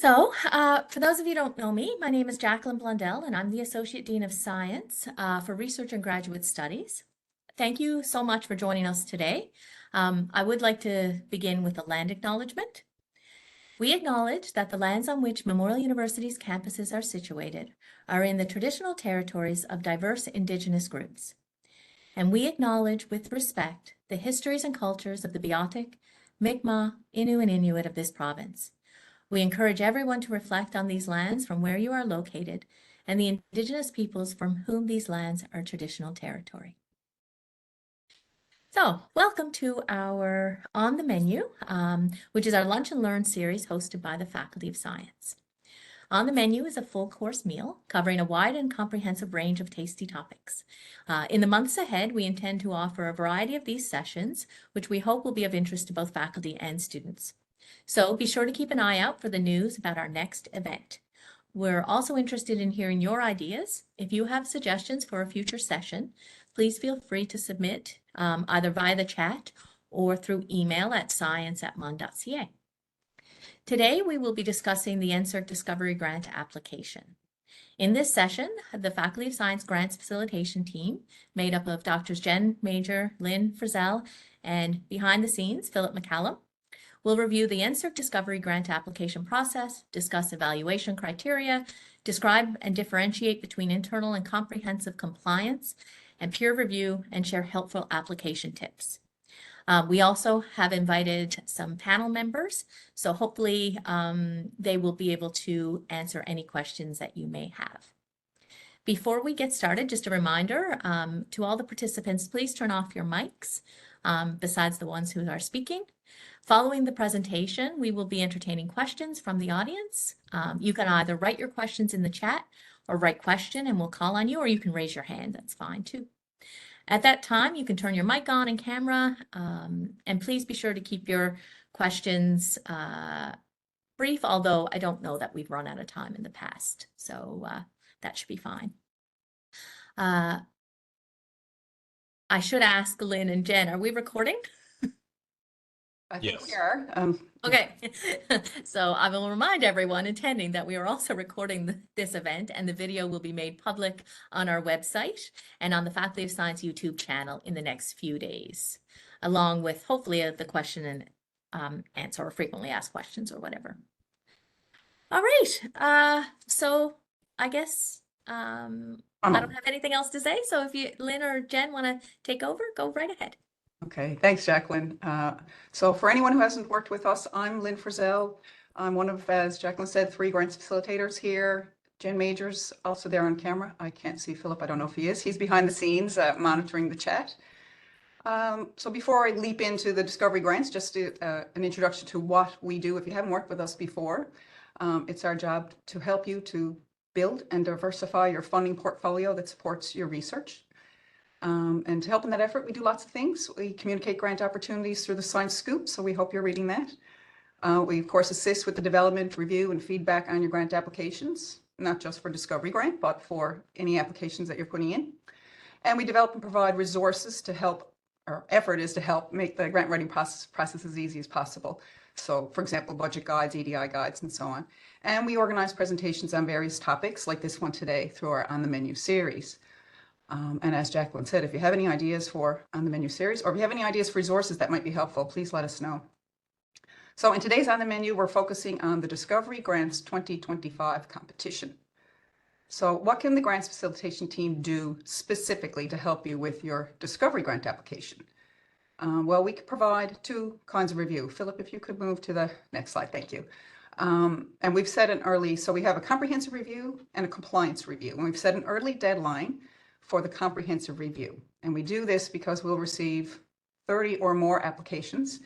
For those of you who don't know me, my name is Jacqueline Blundell, and I'm the Associate Dean of Science for Research and Graduate Studies. Thank you so much for joining us today. I would like to begin with a land acknowledgement. We acknowledge that the lands on which Memorial University's campuses are situated are in the traditional territories of diverse Indigenous groups. And we acknowledge with respect the histories and cultures of the Beothuk, Mi'kmaq, Innu, and Inuit of this province. We encourage everyone to reflect on these lands from where you are located and the Indigenous peoples from whom these lands are traditional territory. So, welcome to our On the Menu, which is our Lunch and Learn series hosted by the Faculty of Science. On the Menu is a full course meal covering a wide and comprehensive range of tasty topics. In the months ahead, we intend to offer a variety of these sessions, which we hope will be of interest to both faculty and students. So be sure to keep an eye out for the news about our next event. We're also interested in hearing your ideas. If you have suggestions for a future session, please feel free to submit either via the chat or through email at science@mun.ca. Today, we will be discussing the NSERC Discovery Grant application. In this session, the Faculty of Science Grants Facilitation team, made up of Drs. Jen Major, Lynn Frizzell, and behind the scenes, Philip McCallum, we'll review the NSERC Discovery Grant application process, discuss evaluation criteria, describe and differentiate between internal and comprehensive compliance, and peer review, and share helpful application tips. We also have invited some panel members, so hopefully they will be able to answer any questions that you may have. Before we get started, just a reminder to all the participants, please turn off your mics besides the ones who are speaking. Following the presentation, we will be entertaining questions from the audience. You can either write your questions in the chat or write question and we'll call on you, or you can raise your hand, that's fine too. At that time, you can turn your mic on and camera, and please be sure to keep your questions brief, although I don't know that we've run out of time in the past, so that should be fine. I should ask Lynn and Jen, are we recording? I think we are. Okay, so I will remind everyone attending that we are also recording this event, and the video will be made public on our website and on the Faculty of Science YouTube channel in the next few days, along with hopefully the question and answer or frequently asked questions or whatever. All right, so I guess I don't have anything else to say, so if you, Lynn or Jen, want to take over, go right ahead. Okay, thanks, Jacqueline. So for anyone who hasn't worked with us, I'm Lynn Frizzell. I'm one of, as Jacqueline said, 3 grants facilitators here. Jen Major's also there on camera. I can't see Philip. I don't know if he is. He's behind the scenes monitoring the chat. So before I leap into the Discovery Grants, just an introduction to what we do. If you haven't worked with us before, it's our job to help you to build and diversify your funding portfolio that supports your research. And to help in that effort, we do lots of things. We communicate grant opportunities through the Science Scoop, so we hope you're reading that. We, of course, assist with the development, review, and feedback on your grant applications, not just for Discovery Grant, but for any applications that you're putting in. And we develop and provide resources to help, our effort is to help make the grant writing process as easy as possible. So, for example, budget guides, EDI guides, and so on. And we organize presentations on various topics, like this one today, through our On the Menu series. And as Jacqueline said, if you have any ideas for On the Menu series, or if you have any ideas for resources that might be helpful, please let us know. So in today's On the Menu, we're focusing on the Discovery Grants 2025 competition. So what can the Grants Facilitation team do specifically to help you with your Discovery Grant application? Well, we could provide 2 kinds of review. Philip, if you could move to the next slide, thank you. And we've set an early, so we have a comprehensive review and a compliance review. And we've set an early deadline for the comprehensive review. And we do this because we'll receive 30 or more applications.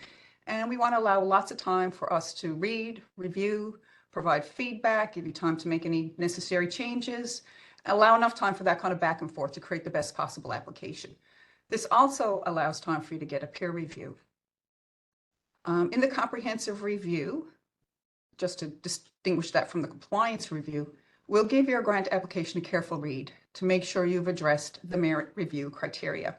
And we want to allow lots of time for us to read, review, provide feedback, give you time to make any necessary changes, allow enough time for that kind of back and forth to create the best possible application. This also allows time for you to get a peer review. In the comprehensive review, just to distinguish that from the compliance review, we'll give your grant application a careful read to make sure you've addressed the merit review criteria.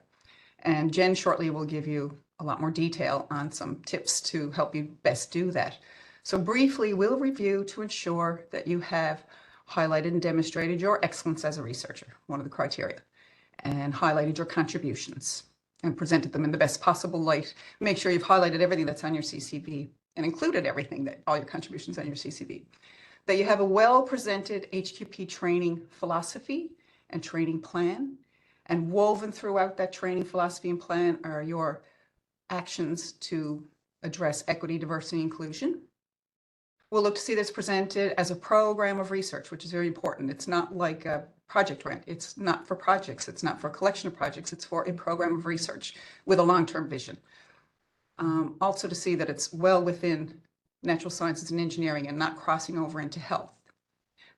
And Jen shortly will give you a lot more detail on some tips to help you best do that. So briefly, we'll review to ensure that you have highlighted and demonstrated your excellence as a researcher, one of the criteria, and highlighted your contributions and presented them in the best possible light. Make sure you've highlighted everything that's on your CCV and included everything, that all your contributions on your CCV. That you have a well-presented HQP training philosophy and training plan, and woven throughout that training philosophy and plan are your actions to address equity, diversity, inclusion. We'll look to see this presented as a program of research, which is very important. It's not like a project grant. It's not for projects. It's not for a collection of projects. It's for a program of research with a long-term vision. Also to see that it's well within natural sciences and engineering and not crossing over into health.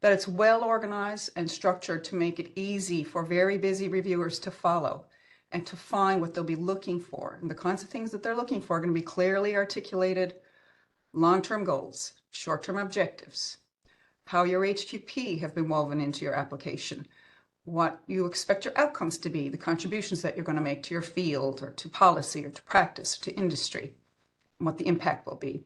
That it's well organized and structured to make it easy for very busy reviewers to follow and to find what they'll be looking for. And the kinds of things that they're looking for are going to be clearly articulated long-term goals, short-term objectives, how your HQP have been woven into your application, what you expect your outcomes to be, the contributions that you're going to make to your field or to policy or to practice, or to industry, and what the impact will be.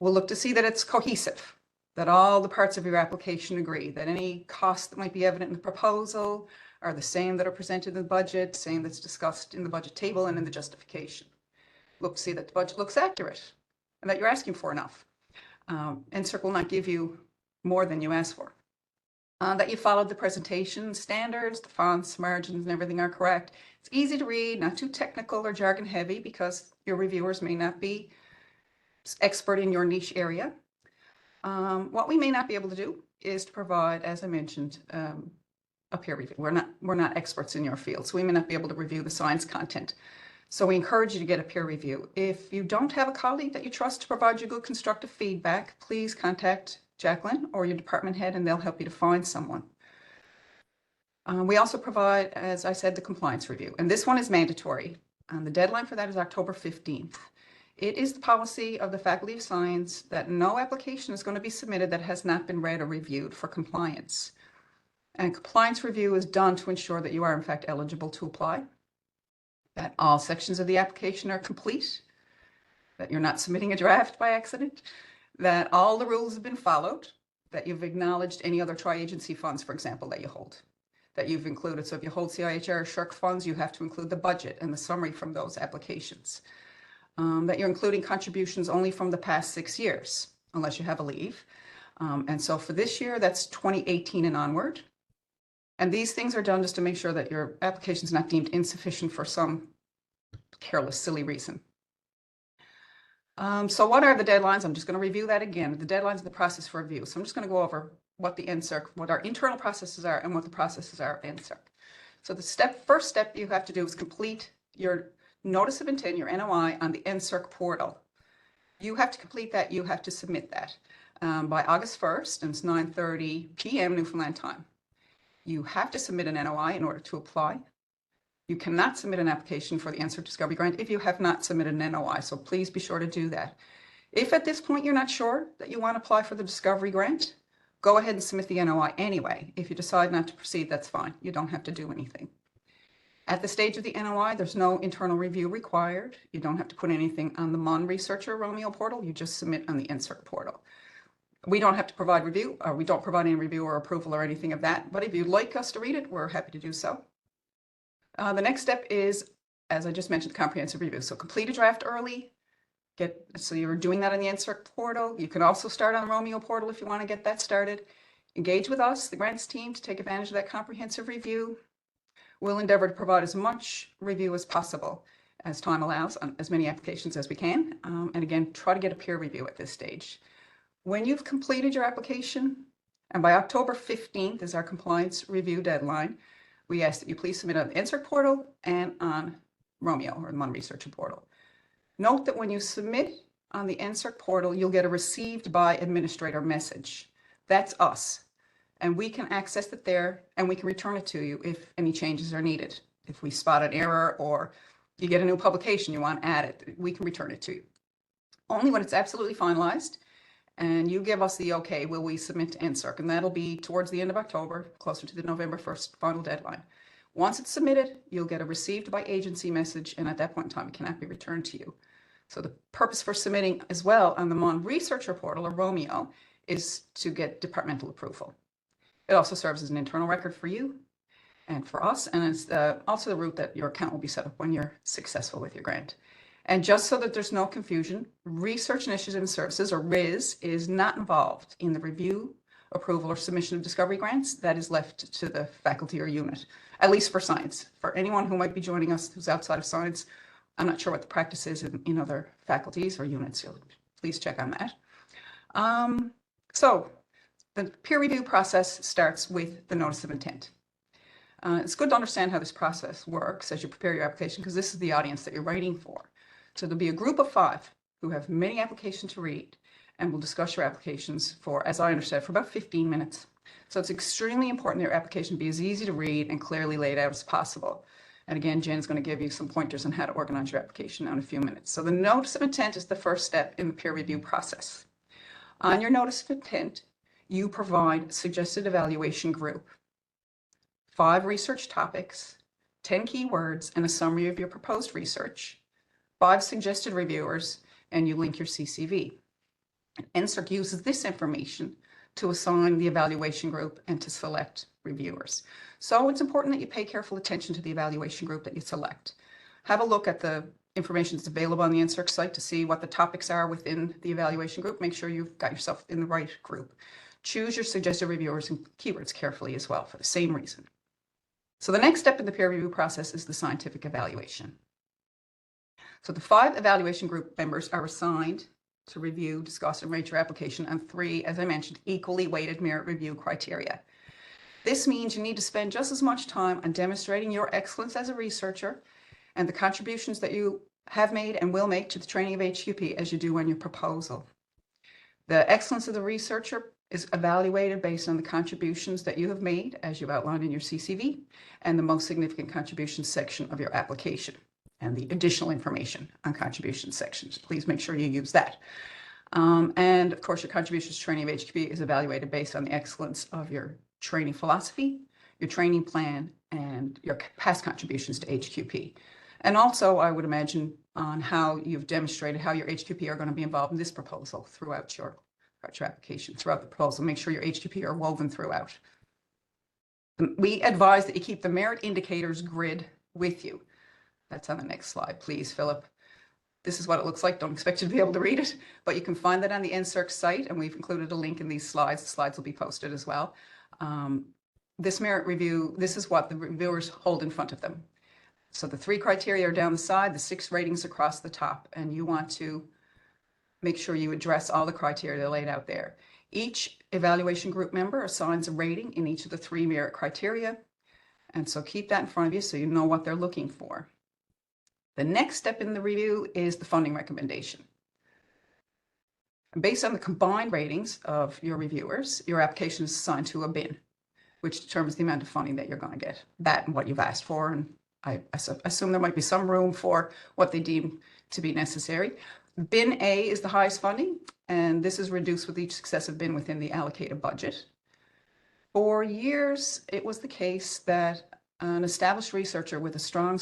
We'll look to see that it's cohesive, that all the parts of your application agree, that any costs that might be evident in the proposal are the same that are presented in the budget, same that's discussed in the budget table and in the justification. Look to see that the budget looks accurate and that you're asking for enough. NSERC will not give you more than you ask for. That you followed the presentation standards, the fonts, margins, and everything are correct. It's easy to read, not too technical or jargon heavy, because your reviewers may not be expert in your niche area. What we may not be able to do is to provide, as I mentioned, a peer review. We're not experts in your field, so we may not be able to review the science content. So we encourage you to get a peer review. If you don't have a colleague that you trust to provide you good constructive feedback, please contact Jacqueline or your department head and they'll help you to find someone. We also provide, as I said, the compliance review, and this one is mandatory. The deadline for that is October 15th. It is the policy of the Faculty of Science that no application is going to be submitted that has not been read or reviewed for compliance. And compliance review is done to ensure that you are in fact eligible to apply, that all sections of the application are complete, that you're not submitting a draft by accident, that all the rules have been followed, that you've acknowledged any other tri-agency funds, for example, that you hold, that you've included. So if you hold CIHR or SHRC funds, you have to include the budget and the summary from those applications. That you're including contributions only from the past 6 years, unless you have a leave. And so for this year, that's 2018 and onward. And these things are done just to make sure that your application is not deemed insufficient for some careless, silly reason. So what are the deadlines? I'm just going to review that again. The deadlines of the process for review. So I'm just going to go over what the NSERC, what our internal processes are and what the processes are at NSERC. So the first step you have to do is complete your notice of intent, your NOI, on the NSERC portal. You have to complete that. You have to submit that by August 1st, and it's 9:30 p.m. Newfoundland time. You have to submit an NOI in order to apply. You cannot submit an application for the NSERC Discovery Grant if you have not submitted an NOI, so please be sure to do that. If at this point you're not sure that you want to apply for the Discovery Grant, go ahead and submit the NOI anyway. If you decide not to proceed, that's fine. You don't have to do anything. At the stage of the NOI, there's no internal review required. You don't have to put anything on the MUN Researcher Romeo portal. You just submit on the NSERC portal. We don't have to provide review, or we don't provide any review or approval or anything of that, but if you'd like us to read it, we're happy to do so. The next step is, as I just mentioned, comprehensive review. So complete a draft early. So you're doing that on the NSERC portal. You can also start on the Romeo portal if you want to get that started. Engage with us, the grants team, to take advantage of that comprehensive review. We'll endeavor to provide as much review as possible as time allows on as many applications as we can. And again, try to get a peer review at this stage. When you've completed your application, and by October 15th is our compliance review deadline, we ask that you please submit on the NSERC portal and on Romeo, or the MUN Researcher portal. Note that when you submit on the NSERC portal, you'll get a received by administrator message. That's us. And we can access it there and we can return it to you if any changes are needed. If we spot an error or you get a new publication, you want to add it, we can return it to you. Only when it's absolutely finalized and you give us the okay, will we submit to NSERC, and that'll be towards the end of October, closer to the November 1st final deadline. Once it's submitted, you'll get a received by agency message, and at that point in time, it cannot be returned to you. So the purpose for submitting as well on the Mon Researcher Portal, or Romeo, is to get departmental approval. It also serves as an internal record for you and for us, and it's also the route that your account will be set up when you're successful with your grant. And just so that there's no confusion, Research Initiative and Services, or RIS, is not involved in the review, approval, or submission of discovery grants. That is left to the faculty or unit, at least for science. For anyone who might be joining us who's outside of science, I'm not sure what the practice is in other faculties or units, so please check on that. So the peer review process starts with the notice of intent. It's good to understand how this process works as you prepare your application, because this is the audience that you're writing for. So there'll be a group of 5 who have many applications to read, and we'll discuss your applications for, as I understand, for about 15 minutes. So it's extremely important that your application be as easy to read and clearly laid out as possible. And again, Jen's going to give you some pointers on how to organize your application in a few minutes. So the notice of intent is the first step in the peer review process. On your notice of intent, you provide suggested evaluation group, 5 research topics, 10 keywords, and a summary of your proposed research, 5 suggested reviewers, and you link your CCV. NSERC uses this information to assign the evaluation group and to select reviewers. So it's important that you pay careful attention to the evaluation group that you select. Have a look at the information that's available on the NSERC site to see what the topics are within the evaluation group. Make sure you've got yourself in the right group. Choose your suggested reviewers and keywords carefully as well for the same reason. So the next step in the peer review process is the scientific evaluation. So the 5 evaluation group members are assigned to review, discuss, and rate your application on 3, as I mentioned, equally weighted merit review criteria. This means you need to spend just as much time on demonstrating your excellence as a researcher and the contributions that you have made and will make to the training of HQP as you do on your proposal. The excellence of the researcher is evaluated based on the contributions that you have made, as you've outlined in your CCV, and the most significant contributions section of your application, and the additional information on contribution sections. Please make sure you use that. And of course, your contributions to training of HQP is evaluated based on the excellence of your training philosophy, your training plan, and your past contributions to HQP. And also, I would imagine, on how you've demonstrated how your HQP are going to be involved in this proposal throughout your application, throughout the proposal. Make sure your HQP are woven throughout. We advise that you keep the merit indicators grid with you. That's on the next slide, please, Philip. This is what it looks like. Don't expect you to be able to read it, but you can find that on the NSERC site, and we've included a link in these slides. The slides will be posted as well. This merit review, this is what the reviewers hold in front of them. So the 3 criteria are down the side, the 6 ratings across the top, and you want to make sure you address all the criteria laid out there. Each evaluation group member assigns a rating in each of the 3 merit criteria, and so keep that in front of you so you know what they're looking for. The next step in the review is the funding recommendation. Based on the combined ratings of your reviewers, your application is assigned to a bin, which determines the amount of funding that you're going to get, that and what you've asked for. And I assume there might be some room for what they deem to be necessary. Bin A is the highest funding, and this is reduced with each successive bin within the allocated budget. For years, it was the case that an established researcher with a strong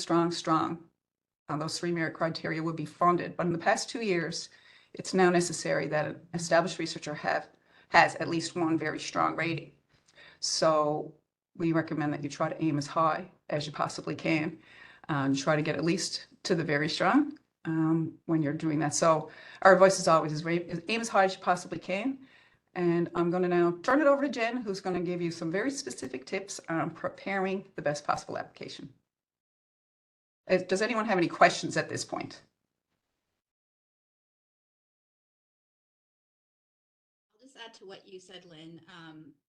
on those 3 merit criteria would be funded. But in the past 2 years, it's now necessary that an established researcher has at least 1 very strong rating. So we recommend that you try to aim as high as you possibly can. Try to get at least to the very strong when you're doing that. So our advice is always is aim as high as you possibly can. And I'm going to now turn it over to Jen, who's going to give you some very specific tips on preparing the best possible application. Does anyone have any questions at this point? I'll just add to what you said, Lynn.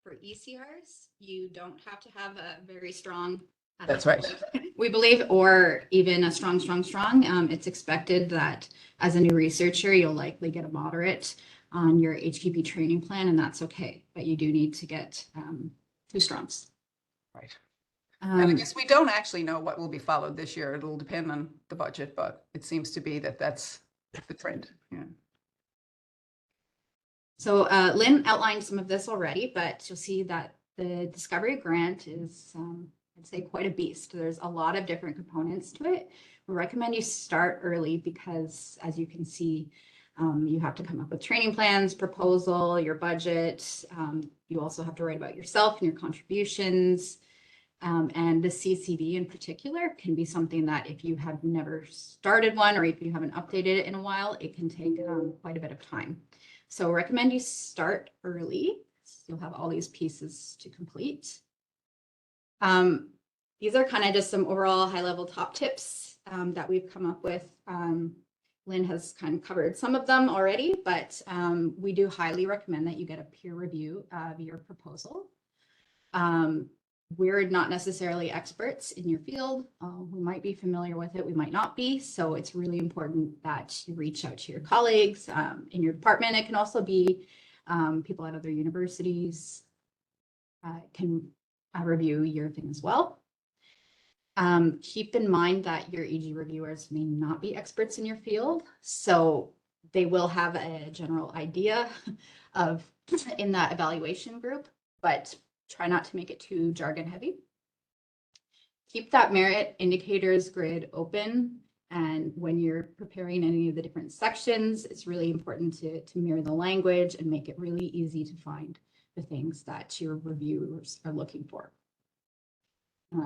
For ECRs, you don't have to have a very strong. That's right. We believe, or even a strong. It's expected that as a new researcher, you'll likely get a moderate on your HQP training plan, and that's okay. But you do need to get 2 strongs. Right. And I guess we don't actually know what will be followed this year. It'll depend on the budget, but it seems to be that that's the trend. Yeah. So Lynn outlined some of this already, but you'll see that the Discovery Grant is I'd say quite a beast. There's a lot of different components to it. We recommend you start early because, as you can see, you have to come up with training plans, proposal, your budget. You also have to write about yourself and your contributions. And the CCV in particular can be something that if you have never started one or if you haven't updated it in a while, it can take quite a bit of time. So recommend you start early. You'll have all these pieces to complete. These are kind of just some overall high-level top tips that we've come up with. Lynn has kind of covered some of them already, but we do highly recommend that you get a peer review of your proposal. We're not necessarily experts in your field. We might be familiar with it, we might not be. So it's really important that you reach out to your colleagues in your department. It can also be people at other universities can review your thing as well. Keep in mind that your EG reviewers may not be experts in your field, so they will have a general idea of in that evaluation group, but try not to make it too jargon heavy. Keep that merit indicators grid open, and when you're preparing any of the different sections, it's really important to mirror the language and make it really easy to find the things that your reviewers are looking for.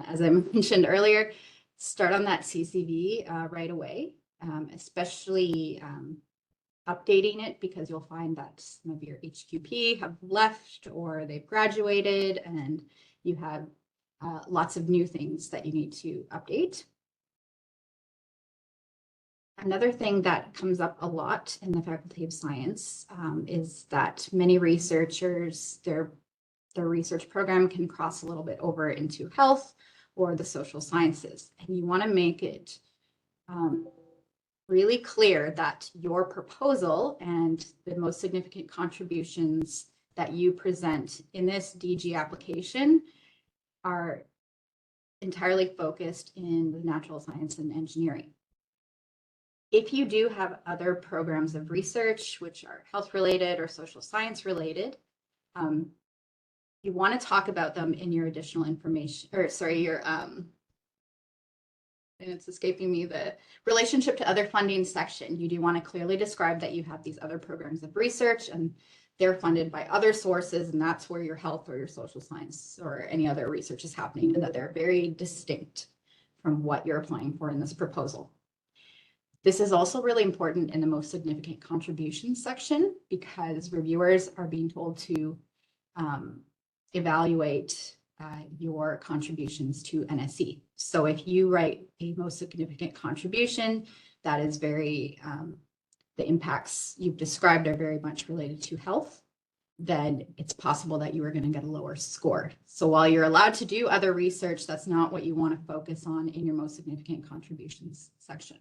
As I mentioned earlier, start on that CCV right away, especially updating it, because you'll find that some of your HQP have left or they've graduated and you have lots of new things that you need to update. Another thing that comes up a lot in the Faculty of Science is that many researchers, their research program can cross a little bit over into health or the social sciences. And you want to make it really clear that your proposal and the most significant contributions that you present in this DG application are entirely focused in the natural science and engineering. If you do have other programs of research, which are health related or social science related, you want to talk about them in your additional information, or sorry, your and it's escaping me, the relationship to other funding section. You do want to clearly describe that you have these other programs of research and they're funded by other sources, and that's where your health or your social science or any other research is happening, and that they're very distinct from what you're applying for in this proposal. This is also really important in the most significant contributions section, because reviewers are being told to evaluate your contributions to NSE. So if you write a most significant contribution that is very, the impacts you've described are very much related to health, then it's possible that you are going to get a lower score. So while you're allowed to do other research, that's not what you want to focus on in your most significant contributions section.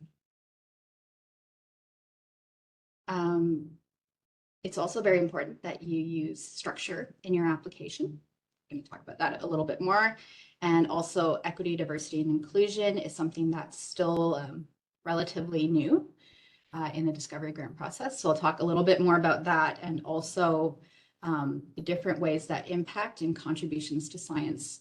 It's also very important that you use structure in your application. I'm going to talk about that a little bit more. And also equity, diversity, and inclusion is something that's still relatively new in the Discovery Grant process. So I'll talk a little bit more about that, and also the different ways that impact and contributions to science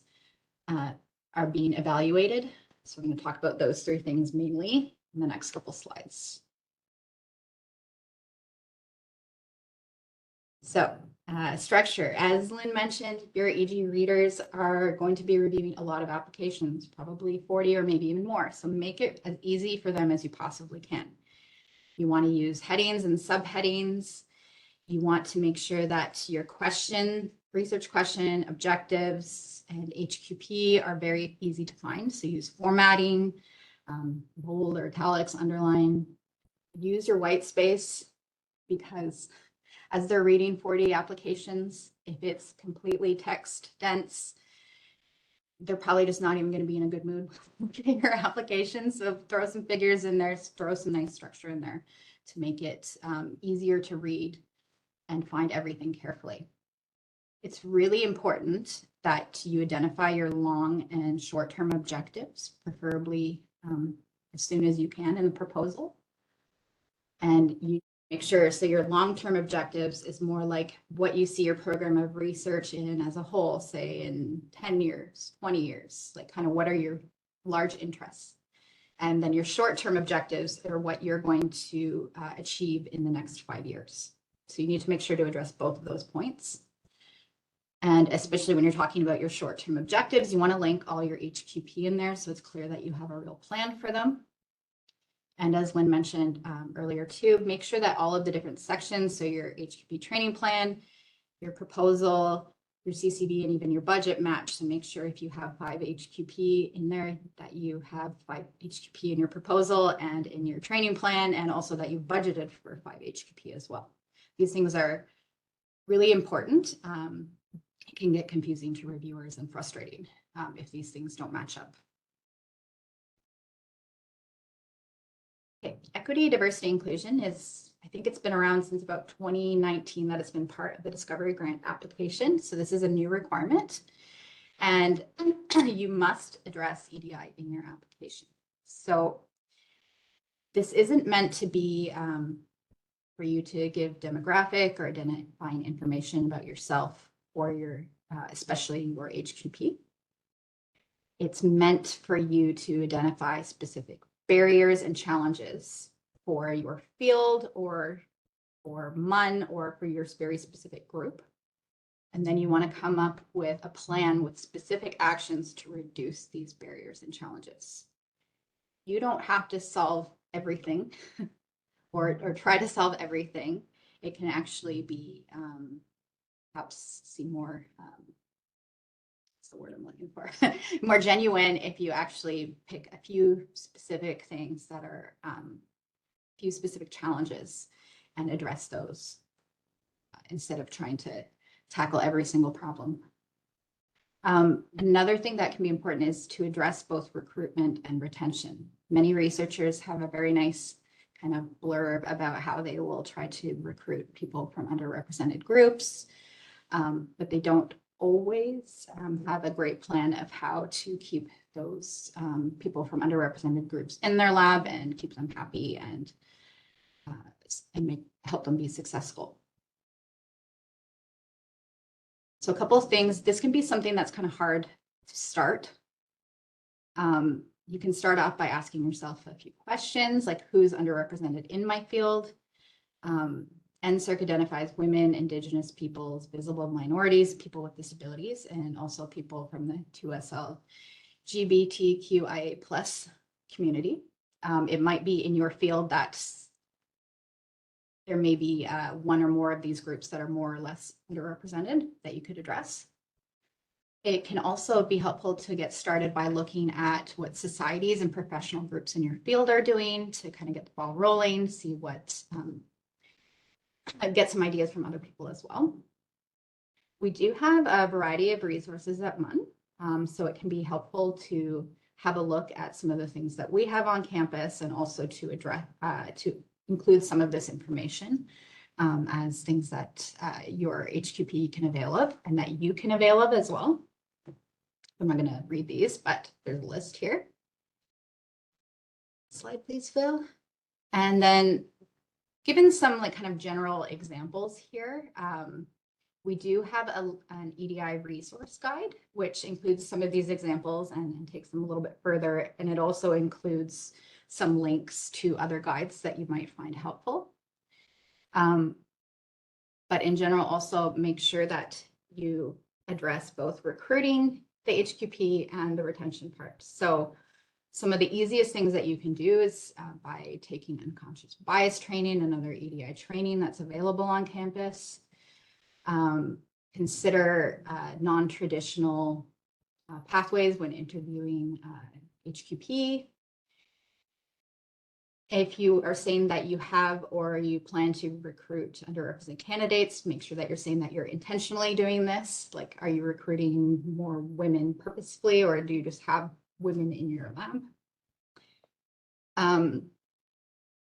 are being evaluated. So I'm going to talk about those three things mainly in the next couple slides. So structure, as Lynn mentioned, your EG readers are going to be reviewing a lot of applications, probably 40 or maybe even more. So make it as easy for them as you possibly can. You want to use headings and subheadings. You want to make sure that your question, research question, objectives, and HQP are very easy to find. So use formatting, bold or italics, underline. Use your white space, because as they're reading 40 applications, if it's completely text dense, they're probably just not even going to be in a good mood reading your application. So throw some figures in there, throw some nice structure in there to make it easier to read and find everything carefully. It's really important that you identify your long and short-term objectives, preferably as soon as you can in the proposal. And you Make sure, so your long-term objectives is more like what you see your program of research in as a whole, say in 10 years, 20 years, like kind of what are your large interests? And then your short-term objectives are what you're going to achieve in the next 5 years. So you need to make sure to address both of those points. And especially when you're talking about your short-term objectives, you want to link all your HQP in there so it's clear that you have a real plan for them. And as Lynn mentioned earlier too, make sure that all of the different sections, so your HQP training plan, your proposal, your CCB, and even your budget match. So make sure if you have 5 HQP in there, that you have 5 HQP in your proposal and in your training plan, and also that you've budgeted for 5 HQP as well. These things are really important. It can get confusing to reviewers and frustrating if these things don't match up. Okay. Equity, diversity, inclusion is, I think it's been around since about 2019 that it's been part of the Discovery Grant application. So this is a new requirement, and you must address EDI in your application. So this isn't meant to be for you to give demographic or identifying information about yourself or your, especially your HQP. It's meant for you to identify specific barriers and challenges for your field or MUN or for your very specific group. And then you want to come up with a plan with specific actions to reduce these barriers and challenges. You don't have to solve everything or try to solve everything. It can actually be perhaps see more, what's the word I'm looking for, more genuine if you actually pick a few specific things that are a few specific challenges and address those instead of trying to tackle every single problem. Another thing that can be important is to address both recruitment and retention. Many researchers have a very nice kind of blurb about how they will try to recruit people from underrepresented groups, but they don't always have a great plan of how to keep those people from underrepresented groups in their lab and keep them happy and help them be successful. So a couple of things, this can be something that's kind of hard to start. You can start off by asking yourself a few questions like who's underrepresented in my field. NSERC identifies women, Indigenous peoples, visible minorities, people with disabilities, and also people from the 2SL LGBTQIA+ community. It might be in your field that there may be one or more of these groups that are more or less underrepresented that you could address. It can also be helpful to get started by looking at what societies and professional groups in your field are doing to kind of get the ball rolling, see what, get some ideas from other people as well. We do have a variety of resources at MUN, so it can be helpful to have a look at some of the things that we have on campus and also to address, to include some of this information as things that your HQP can avail of and that you can avail of as well. I'm not going to read these, but there's a list here. Slide, please, Phil. And then given some like kind of general examples here, we do have an EDI resource guide, which includes some of these examples and takes them a little bit further. And it also includes some links to other guides that you might find helpful. But in general, also make sure that you address both recruiting, the HQP, and the retention part. So some of the easiest things that you can do is by taking unconscious bias training and other EDI training that's available on campus. Consider non-traditional pathways when interviewing HQP. If you are saying that you have or you plan to recruit underrepresented candidates, make sure that you're saying that you're intentionally doing this. Like, are you recruiting more women purposefully, or do you just have women in your lab?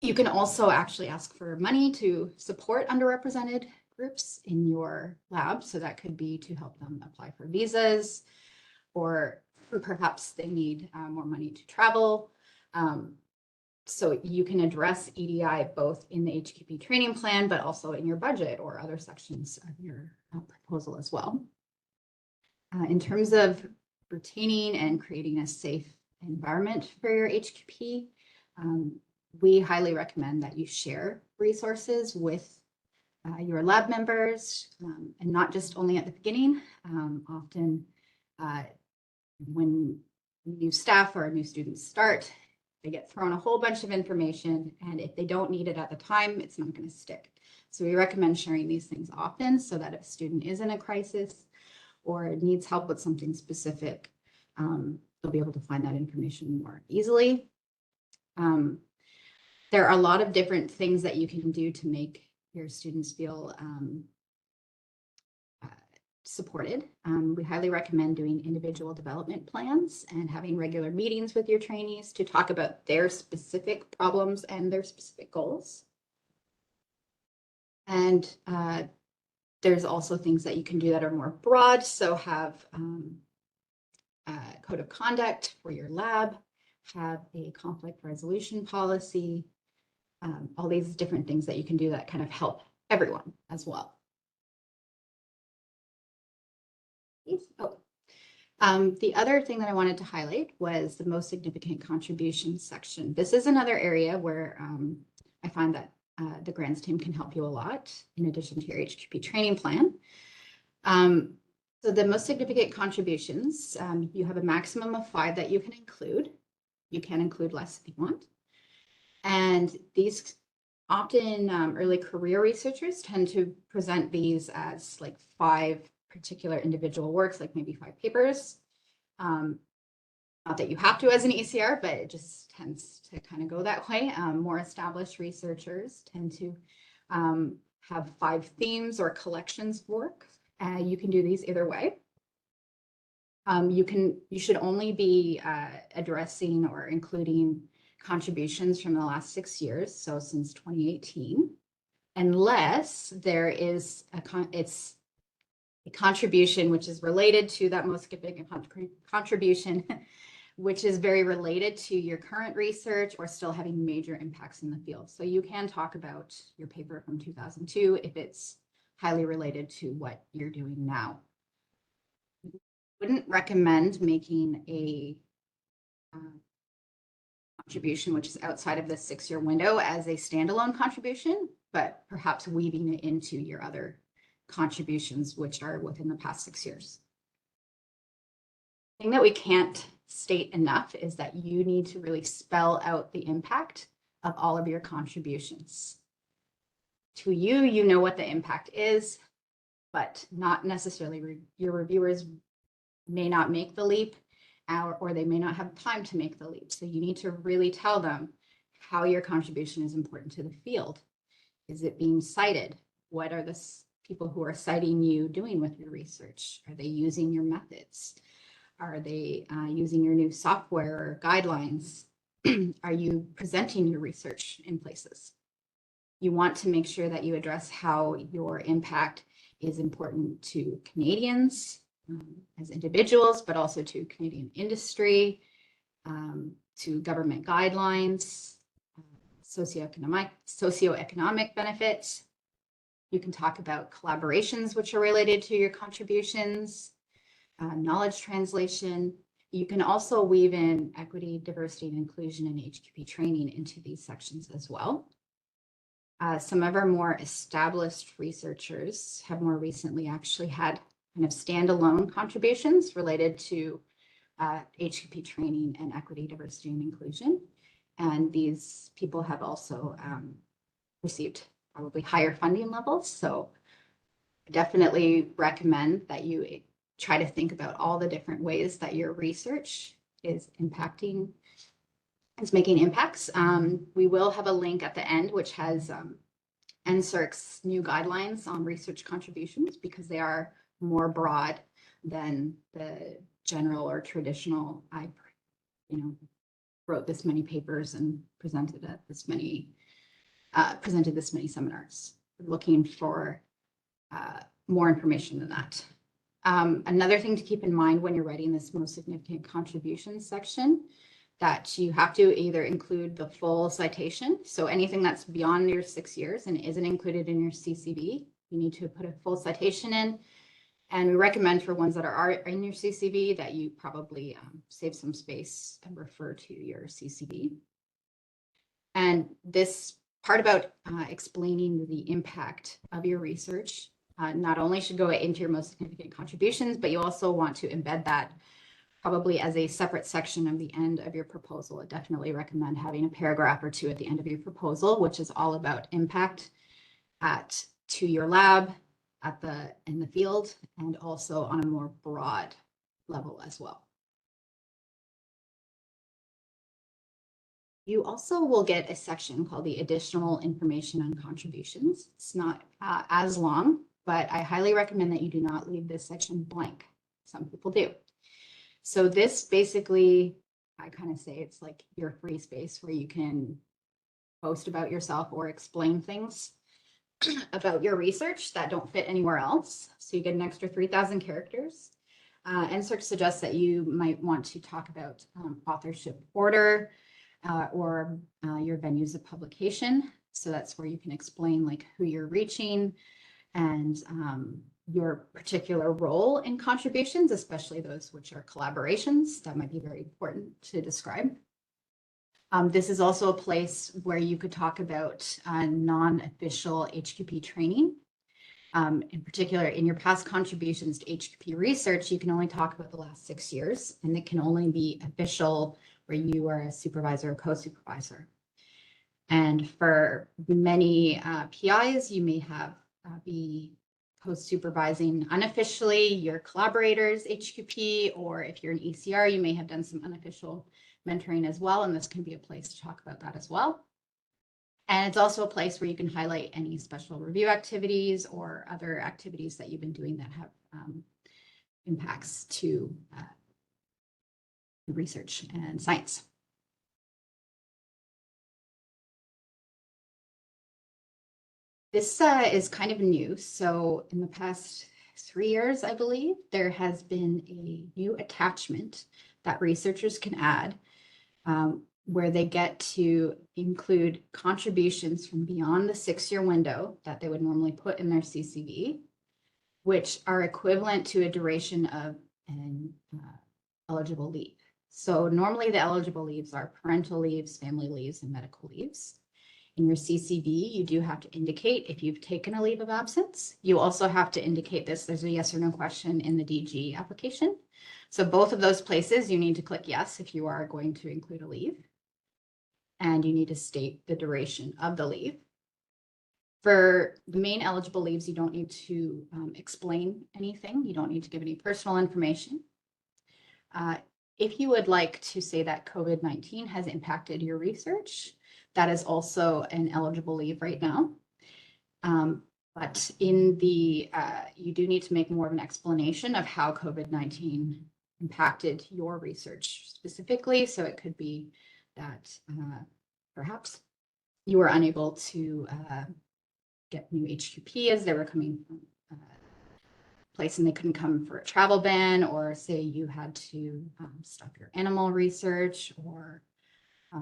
You can also actually ask for money to support underrepresented groups in your lab. So that could be to help them apply for visas, or perhaps they need more money to travel. So you can address EDI both in the HQP training plan, but also in your budget or other sections of your proposal as well. In terms of retaining and creating a safe environment for your HQP, we highly recommend that you share resources with your lab members, and not just only at the beginning. Often when new staff or new students start, they get thrown a whole bunch of information, and if they don't need it at the time, it's not going to stick. So we recommend sharing these things often so that if a student is in a crisis or needs help with something specific, they'll be able to find that information more easily. There are a lot of different things that you can do to make your students feel supported. We highly recommend doing individual development plans and having regular meetings with your trainees to talk about their specific problems and their specific goals. And there's also things that you can do that are more broad. So have code of conduct for your lab, have a conflict resolution policy, all these different things that you can do that kind of help everyone as well. The other thing that I wanted to highlight was the most significant contributions section. This is another area where I find that the grants team can help you a lot in addition to your HQP training plan. So the most significant contributions, you have a maximum of 5 that you can include. You can include less if you want. And these often early career researchers tend to present these as like 5 particular individual works, like maybe 5 papers. Not that you have to as an ECR, but it just tends to kind of go that way. More established researchers tend to have 5 themes or collections of work. You can do these either way. You should only be addressing or including contributions from the last 6 years, so since 2018, unless there is a contribution which is related to that most significant contribution, which is very related to your current research or still having major impacts in the field. So you can talk about your paper from 2002 if it's highly related to what you're doing now. Wouldn't recommend making a contribution which is outside of the 6-year window as a standalone contribution, but perhaps weaving it into your other contributions which are within the past 6 years. The thing that we can't state enough is that you need to really spell out the impact of all of your contributions. To you, you know what the impact is, but not necessarily your reviewers may not make the leap, or they may not have time to make the leap. So you need to really tell them how your contribution is important to the field. Is it being cited? What are the people who are citing you doing with your research? Are they using your methods? Are they using your new software or guidelines? Are you presenting your research in places? You want to make sure that you address how your impact is important to Canadians as individuals, but also to Canadian industry, to government guidelines, socioeconomic benefits. You can talk about collaborations which are related to your contributions, knowledge translation. You can also weave in equity, diversity, and inclusion in HQP training into these sections as well. Some of our more established researchers have more recently actually had kind of standalone contributions related to HQP training and equity, diversity, and inclusion. And these people have also received probably higher funding levels. So I definitely recommend that you try to think about all the different ways that your research is impacting, is making impacts. We will have a link at the end, which has NSERC's new guidelines on research contributions, because they are more broad than the general or traditional, I wrote this many papers and presented at this many seminars. We're looking for more information than that. Another thing to keep in mind when you're writing this most significant contributions section, that you have to either include the full citation. So anything that's beyond your 6 years and isn't included in your CCV, you need to put a full citation in. And we recommend for ones that are in your CCV that you probably save some space and refer to your CCV. And this part about explaining the impact of your research not only should go into your most significant contributions, but you also want to embed that probably as a separate section of the end of your proposal. I definitely recommend having a paragraph or two at the end of your proposal, which is all about impact to your lab, in the field, and also on a more broad level as well. You also will get a section called the additional information on contributions. It's not as long, but I highly recommend that you do not leave this section blank. Some people do. So this basically, I kind of say it's like your free space where you can post about yourself or explain things about your research that don't fit anywhere else. So you get an extra 3,000 characters. NSERC suggests that you might want to talk about authorship order or your venues of publication. So that's where you can explain like who you're reaching and your particular role in contributions, especially those which are collaborations. That might be very important to describe. This is also a place where you could talk about non-official HQP training. In particular, in your past contributions to HQP research, you can only talk about the last 6 years, and it can only be official where you are a supervisor or co-supervisor. And for many PIs, you may have be co-supervising unofficially your collaborators HQP, or if you're an ECR, you may have done some unofficial mentoring as well, and this can be a place to talk about that as well. And it's also a place where you can highlight any special review activities or other activities that you've been doing that have impacts to research and science. This is kind of new. So in the past 3 years, I believe, there has been a new attachment that researchers can add where they get to include contributions from beyond the 6-year window that they would normally put in their CCV, which are equivalent to a duration of an eligible leave. So normally the eligible leaves are parental leaves, family leaves, and medical leaves. In your CCV, you do have to indicate if you've taken a leave of absence. You also have to indicate this. There's a yes or no question in the DG application. So both of those places, you need to click yes if you are going to include a leave. And you need to state the duration of the leave. For the main eligible leaves, you don't need to explain anything. You don't need to give any personal information. If you would like to say that COVID-19 has impacted your research, that is also an eligible leave right now. But in the, you do need to make more of an explanation of how COVID-19 impacted your research specifically. So it could be that perhaps you were unable to get new HQP as they were coming from a place and they couldn't come for a travel ban, or say you had to stop your animal research, or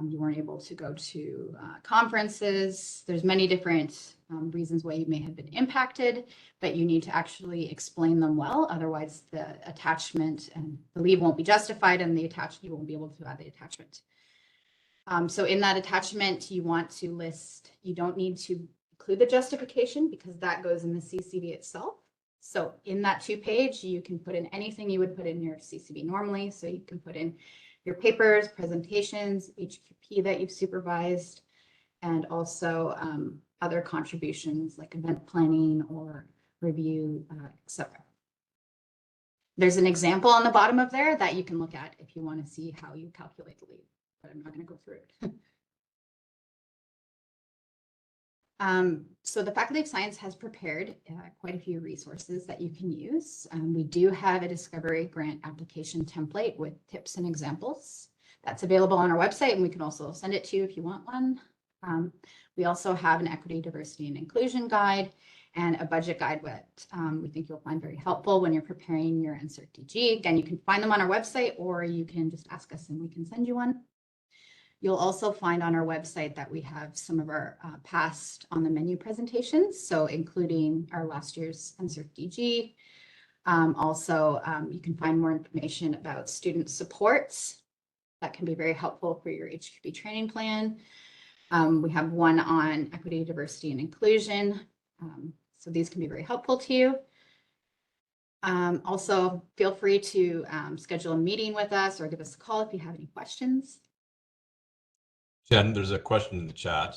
you weren't able to go to conferences. There's many different reasons why you may have been impacted, but you need to actually explain them well. Otherwise, the attachment and the leave won't be justified, and you won't be able to add the attachment. So in that attachment, you want to list, you don't need to include the justification because that goes in the CCV itself. So in that 2-page, you can put in anything you would put in your CCV normally. So you can put in your papers, presentations, HQP that you've supervised, and also other contributions like event planning or review, etc. There's an example on the bottom of there that you can look at if you want to see how you calculate the leave, but I'm not going to go through it. So the Faculty of Science has prepared quite a few resources that you can use. We do have a Discovery Grant application template with tips and examples that's available on our website, and we can also send it to you if you want one. We also have an Equity, Diversity, and Inclusion guide and a budget guide that we think you'll find very helpful when you're preparing your NSERC DG. Again, you can find them on our website, or you can just ask us and we can send you one. You'll also find on our website that we have some of our past on the menu presentations, so including our last year's NSERC DG. Also, you can find more information about student supports that can be very helpful for your HQB training plan. We have one on equity, diversity, and inclusion. So these can be very helpful to you. Also, feel free to schedule a meeting with us or give us a call if you have any questions. Jen, there's a question in the chat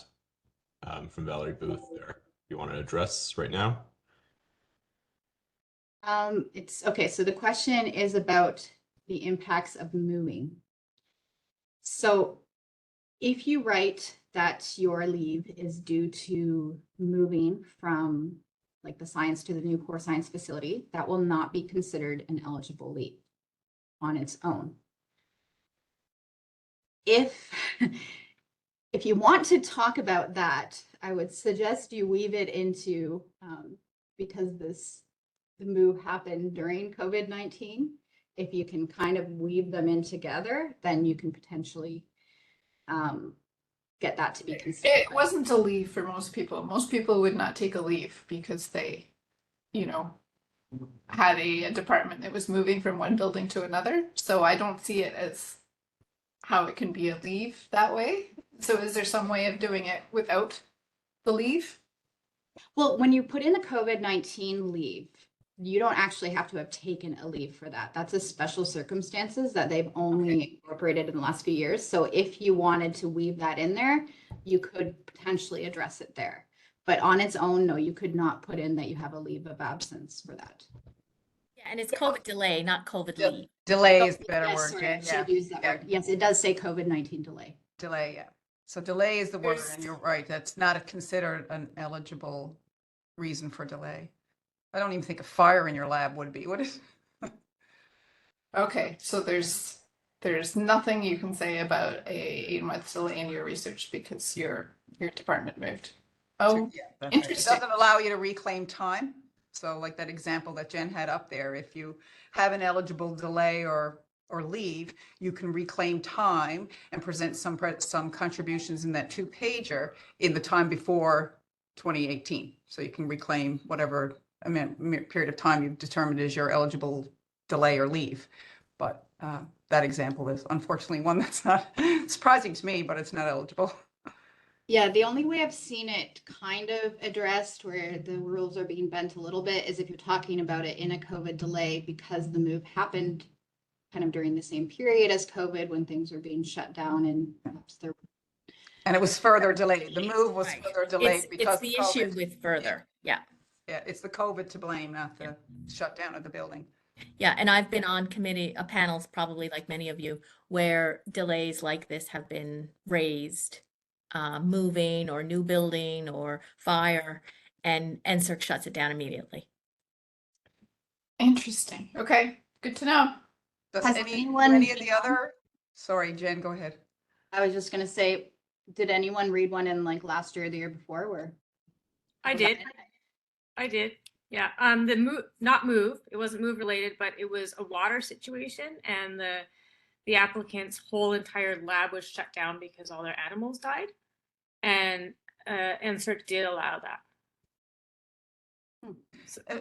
from Valerie Booth there. You want to address right now? It's okay. So the question is about the impacts of moving. So if you write that your leave is due to moving from like the science to the new core science facility, that will not be considered an eligible leave on its own. If you want to talk about that, I would suggest you weave it into because the move happened during COVID-19. If you can kind of weave them in together, then you can potentially get that to be considered. It wasn't a leave for most people. Most people would not take a leave because they, you know, had a department that was moving from one building to another. So I don't see it as how it can be a leave that way. So is there some way of doing it without the leave? Well, when you put in the COVID-19 leave, you don't actually have to have taken a leave for that. That's a special circumstances that they've only incorporated in the last few years. So if you wanted to weave that in there, you could potentially address it there. But on its own, no, you could not put in that you have a leave of absence for that. Yeah, and it's COVID delay, not COVID leave. Delay is the better Yes, word. sorry, Yeah, I should yeah. have used that word. Yes, it does say COVID-19 delay. Delay, yeah. So delay is the word, There's- and you're right. That's not considered an eligible reason for delay. I don't even think a fire in your lab would be, would it? Okay, so there's nothing you can say about a 8-month delay in your research because your department moved. Oh, Yeah, that's right. It Interesting. doesn't allow you to reclaim time. So like that example that Jen had up there, if you have an eligible delay or leave, you can reclaim time and present some contributions in that 2-pager in the time before 2018. So you can reclaim whatever period of time you've determined is your eligible delay or leave. But that example is unfortunately one that's not surprising to me, but it's not eligible. Yeah, the only way I've seen it kind of addressed where the rules are being bent a little bit is if you're talking about it in a COVID delay because the move happened kind of during the same period as COVID when things were being shut down and perhaps there. And it was further delayed. The move was Right. further delayed because It's the of issue COVID. with further. Yeah. Yeah, it's the COVID to blame, not the shutdown of the building. Yeah, and I've been on panels, probably like many of you, where delays like this have been raised, moving or new building or fire, and NSERC shuts it down immediately. Interesting. Okay, good to know. Does Has any anyone of the other, sorry, Jen, go ahead. I was just gonna say, did anyone read one in like last year or the year before where? I was that did. it? I did. Yeah. It wasn't move related, but it was a water situation and the applicant's whole entire lab was shut down because all their animals died. And NSERC did allow that.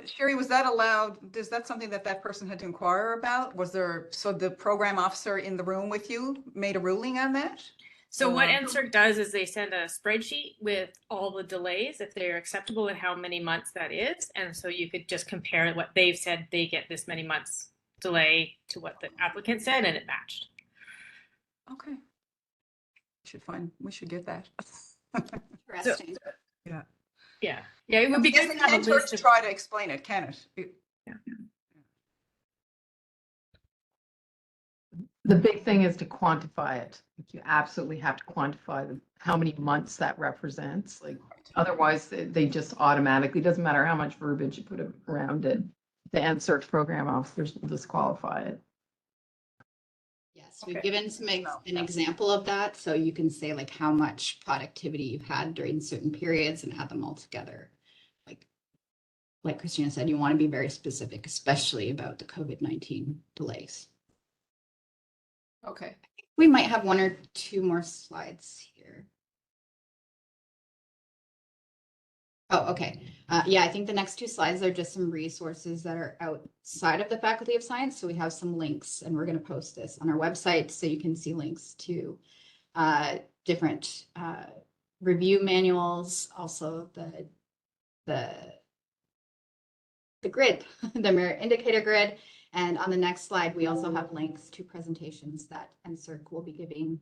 Sherry, was that allowed? Is that something that person had to inquire about? Was there, so the program officer in the room with you made a ruling on that? So what Or- NSERC does is they send a spreadsheet with all the delays, if they're acceptable and how many months that is. And so you could just compare what they've said, they get this many months delay to what the applicant said, and it matched. Okay. We should get that. Interesting. Yeah. Yeah. Yeah, it would be good to have a Can't hurt list to of. try to explain it, can it? The big thing is to quantify it. Like, you absolutely have to quantify how many months that represents. Like, otherwise they just automatically, doesn't matter how much verbiage you put around it. The NSERC program officers will disqualify it. Yes, we've Okay. given an example of that. So you can say like how much productivity you've had during certain periods and add them all together. Like Christina said, you want to be very specific, especially about the COVID-19 delays. Okay. We might have one or two more slides here. Oh, okay. Yeah, I think the next two slides are just some resources that are outside of the Faculty of Science. So we have some links, and we're going to post this on our website so you can see links to different review manuals, also the grid, the merit indicator grid. And on the next slide, we also have links to presentations that NSERC will be giving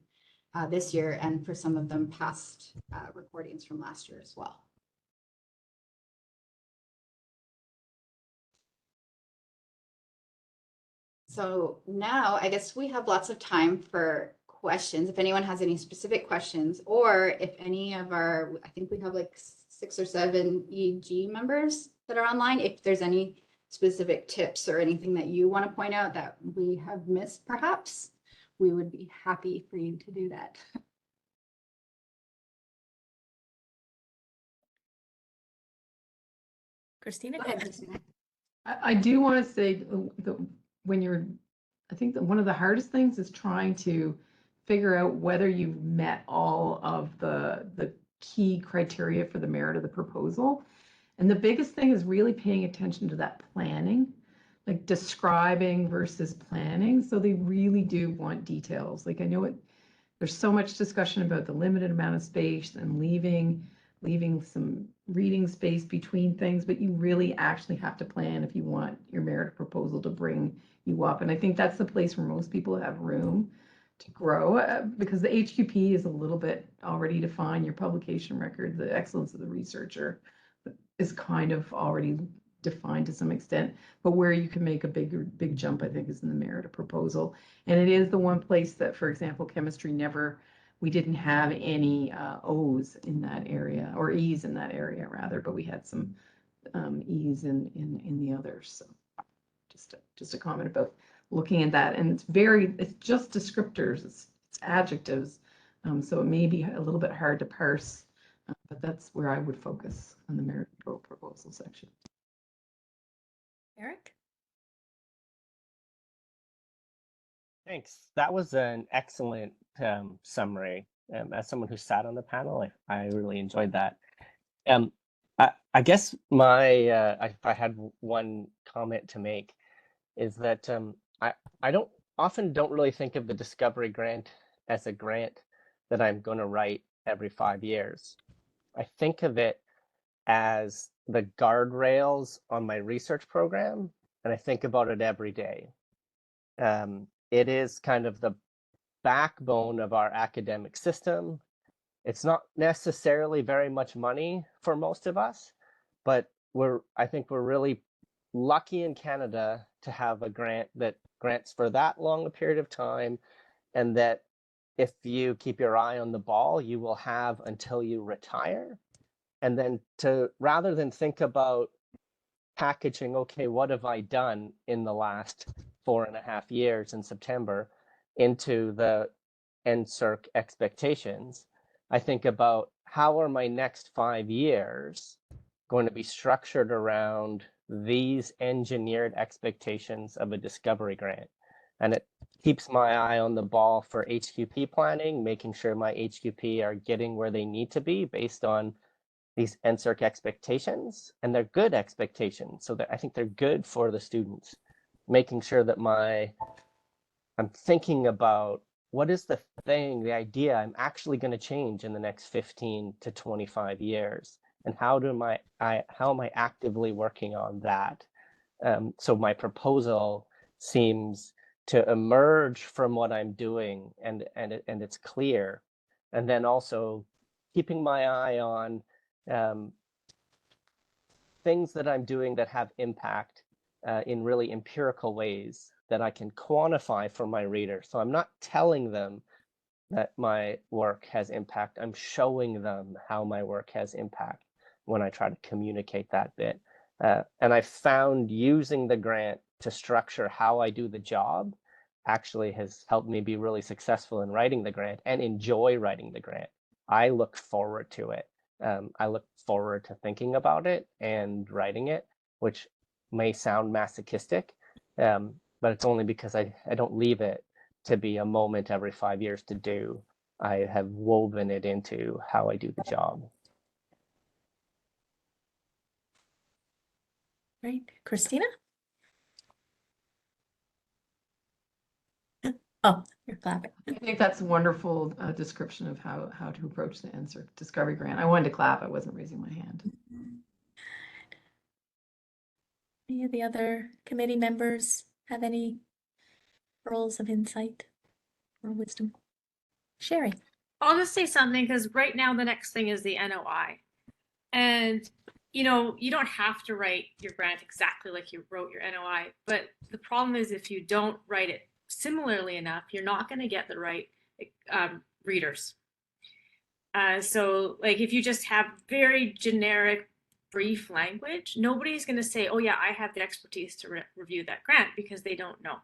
this year, and for some of them past recordings from last year as well. So now I guess we have lots of time for questions. If anyone has any specific questions, or if any of our, I think we have like 6 or 7 EG members that are online, if there's any specific tips or anything that you want to point out that we have missed, perhaps, we would be happy for you to do that. Christina, Go go ahead, ahead. Christina. I do want to say that when I think that one of the hardest things is trying to figure out whether you've met all of the key criteria for the merit of the proposal. And the biggest thing is really paying attention to that planning, like describing versus planning. So they really do want details. Like I know there's so much discussion about the limited amount of space and leaving some reading space between things, but you really actually have to plan if you want your merit proposal to bring you up. And I think that's the place where most people have room to grow, because the HQP is a little bit already defined. Your publication record, the excellence of the researcher is kind of already defined to some extent, but where you can make a big jump, I think, is in the merit of proposal. And it is the one place that, for example, chemistry we didn't have any O's in that area, or E's in that area rather, but we had some E's in the others. So just a comment about looking at that. And it's just descriptors, it's adjectives. So it may be a little bit hard to parse, but that's where I would focus on the merit proposal section. Eric? Thanks. That was an excellent summary. As someone who sat on the panel, I really enjoyed that. I guess if I had one comment to make, is that I don't really think of the Discovery Grant as a grant that I'm going to write every 5 years. I think of it as the guardrails on my research program, and I think about it every day. It is kind of the backbone of our academic system. It's not necessarily very much money for most of us, but I think we're really lucky in Canada to have a grant that grants for that long a period of time, and that if you keep your eye on the ball, you will have until you retire. And then rather than think about packaging, okay, what have I done in the last 4.5 years in September into the NSERC expectations, I think about how are my next 5 years going to be structured around these engineered expectations of a discovery grant. And it keeps my eye on the ball for HQP planning, making sure my HQP are getting where they need to be based on these NSERC expectations, and they're good expectations. So that I think they're good for the students, making sure that I'm thinking about what is the idea I'm actually going to change in the next 15 to 25 years, and how am I actively working on that? So my proposal seems to emerge from what I'm doing, and it's clear, and then also keeping my eye on things that I'm doing that have impact in really empirical ways that I can quantify for my reader. So I'm not telling them that my work has impact. I'm showing them how my work has impact when I try to communicate that bit. And I found using the grant to structure how I do the job actually has helped me be really successful in writing the grant and enjoy writing the grant. I look forward to it. I look forward to thinking about it and writing it, which may sound masochistic, but it's only because I don't leave it to be a moment every 5 years to do. I have woven it into how I do the job. Right. Christina? Oh, you're clapping. I think that's a wonderful description of how to approach the NSERC Discovery Grant. I wanted to clap, I wasn't raising my hand. Any of the other committee members have any pearls of insight or wisdom? Sherry? I'll just say something because right now the next thing is the NOI. And you know, you don't have to write your grant exactly like you wrote your NOI, but the problem is if you don't write it similarly enough, you're not going to get the right readers. So like if you just have very generic, brief language, nobody's going to say, oh yeah, I have the expertise to review that grant, because they don't know.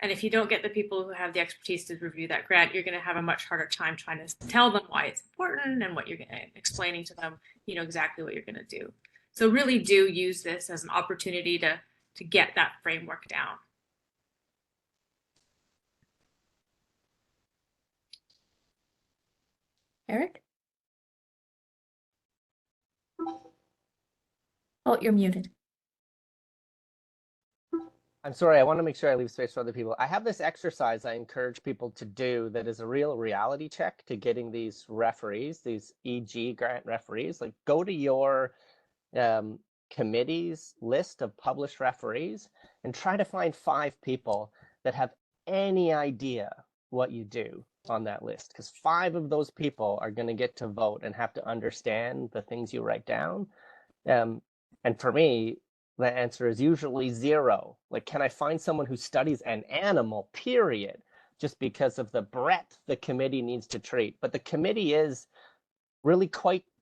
And if you don't get the people who have the expertise to review that grant, you're going to have a much harder time trying to tell them why it's important and what you're explaining to them, you know, exactly what you're going to do. So really do use this as an opportunity to get that framework down. Eric? Oh, you're muted. I'm sorry, I want to make sure I leave space for other people. I have this exercise I encourage people to do that is a real reality check to getting these referees, these EG grant referees. Like, go to your committee's list of published referees and try to find 5 people that have any idea what you do on that list, because 5 of those people are going to get to vote and have to understand the things you write down. And for me, the answer is usually 0. Like, can I find someone who studies an animal, period, just because of the breadth the committee needs to treat? But the committee is really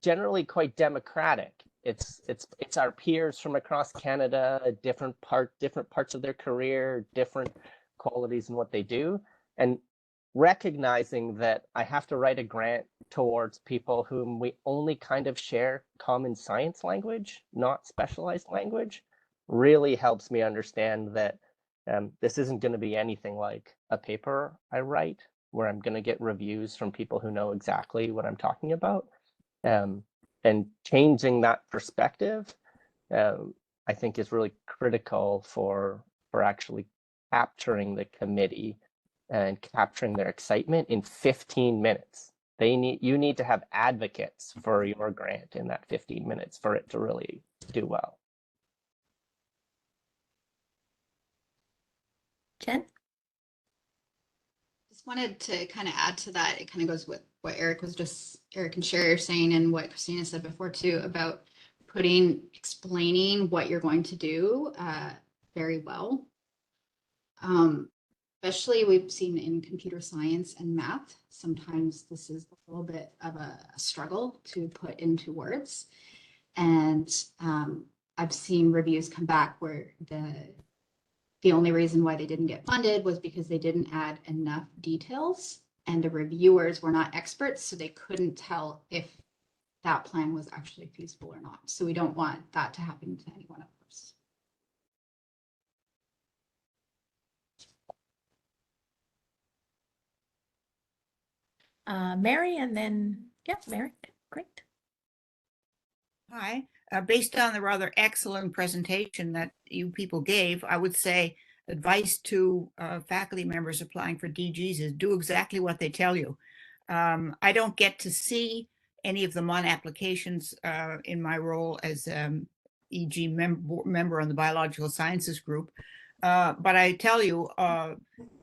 generally quite democratic. It's our peers from across Canada, different parts of their career, different qualities in what they do, and recognizing that I have to write a grant towards people whom we only kind of share common science language, not specialized language, really helps me understand that this isn't going to be anything like a paper I write where I'm going to get reviews from people who know exactly what I'm talking about. And changing that perspective, I think, is really critical for actually capturing the committee and capturing their excitement in 15 minutes. You need to have advocates for your grant in that 15 minutes for it to really do well. Jen? Just wanted to kind of add to that. It kind of goes with what Eric and Sherry are saying, and what Christina said before too, about explaining what you're going to do very well. Especially we've seen in computer science and math, sometimes this is a little bit of a struggle to put into words. And I've seen reviews come back where the only reason why they didn't get funded was because they didn't add enough details, and the reviewers were not experts, so they couldn't tell if that plan was actually feasible or not. So we don't want that to happen to anyone, of course. Mary, and then, yeah, Mary, great. Hi. Based on the rather excellent presentation that you people gave, I would say advice to faculty members applying for DGs is do exactly what they tell you. I don't get to see any of them on applications in my role as EG member on the Biological Sciences group. But I tell you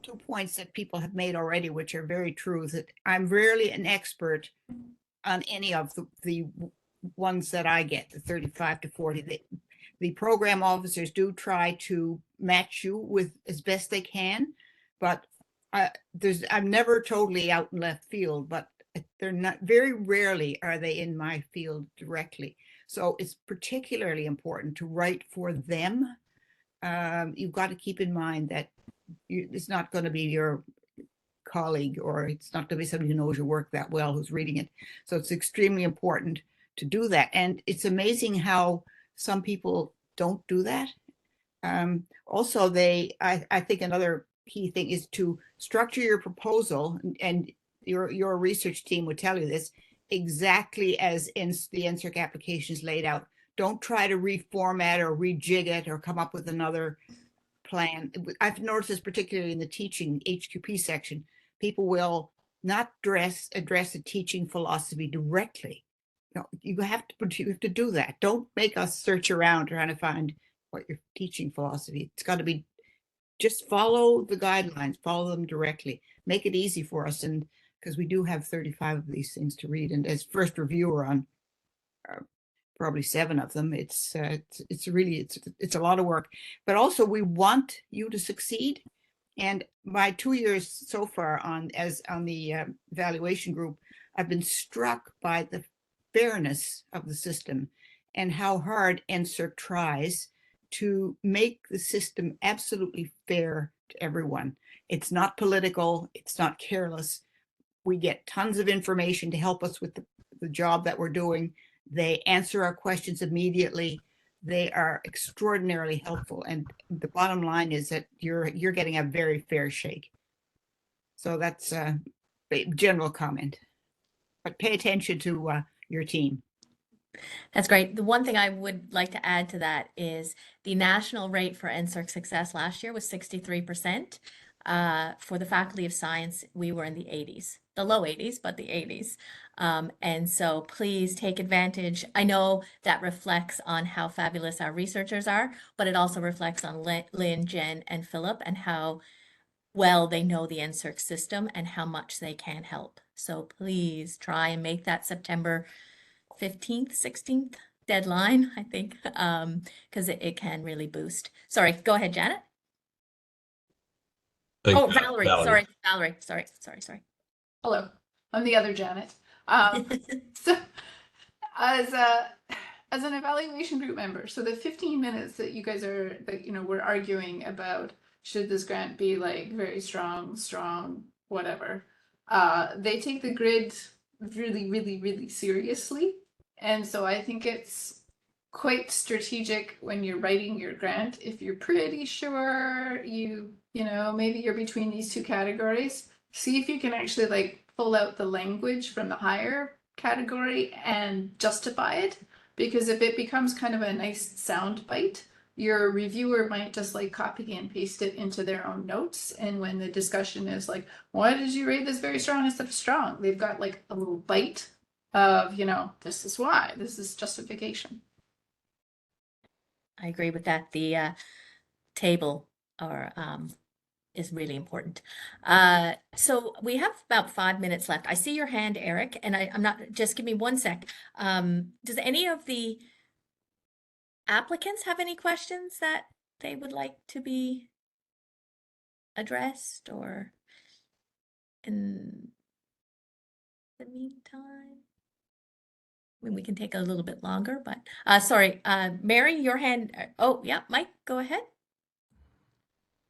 2 points that people have made already, which are very true, that I'm rarely an expert on any of the ones that I get, the 35 to 40. The program officers do try to match you with as best they can, but I'm never totally out in left field, but they're not, very rarely are they in my field directly. So it's particularly important to write for them. You've got to keep in mind that it's not going to be your colleague, or it's not going to be somebody who knows your work that well who's reading it. So it's extremely important to do that. And it's amazing how some people don't do that. Also, I think another key thing is to structure your proposal, and your research team would tell you this, exactly as in the NSERC application is laid out. Don't try to reformat or rejig it or come up with another plan. I've noticed this particularly in the teaching HQP section. People will not address the teaching philosophy directly. You have to do that. Don't make us search around trying to find what your teaching philosophy. It's got to be just follow the guidelines, follow them directly. Make it easy for us, and because we do have 35 of these things to read, and as first reviewer on probably 7 of them, it's a lot of work. But also we want you to succeed. And my 2 years so far on the evaluation group, I've been struck by the fairness of the system and how hard NSERC tries to make the system absolutely fair to everyone. It's not political, it's not careless. We get tons of information to help us with the job that we're doing. They answer our questions immediately. They are extraordinarily helpful. And the bottom line is that you're getting a very fair shake. So that's a general comment. But pay attention to your team. That's great. The one thing I would like to add to that is the national rate for NSERC success last year was 63%. For the Faculty of Science, we were in the 80s, the low 80s, but the 80s. And so please take advantage. I know that reflects on how fabulous our researchers are, but it also reflects on Lynn, Jen, and Philip and how well they know the NSERC system and how much they can help. So please try and make that September 15th, 16th deadline, I think, because it can really boost. Sorry, go ahead, Janet. Oh, Valerie, sorry, Valerie, sorry. Hello, I'm the other Janet. So as an evaluation group member, so the 15 minutes that you guys we're arguing about, should this grant be like very strong, whatever, they take the grid really, really, really seriously. And so I think it's quite strategic when you're writing your grant. If you're pretty sure maybe you're between these two categories, see if you can actually like pull out the language from the higher category and justify it. Because if it becomes kind of a nice sound bite, your reviewer might just like copy and paste it into their own notes. And when the discussion is like, why did you rate this very strong instead of strong? They've got like a little bite of, this is why, this is justification. I agree with that. The table is really important. So we have about 5 minutes left. I see your hand, Eric, and I'm not, just give me 1 sec. Does any of the applicants have any questions that they would like to be addressed, or in the meantime? I mean, we can take a little bit longer, but sorry, Mary, your hand. Oh, yeah, Mike, go ahead.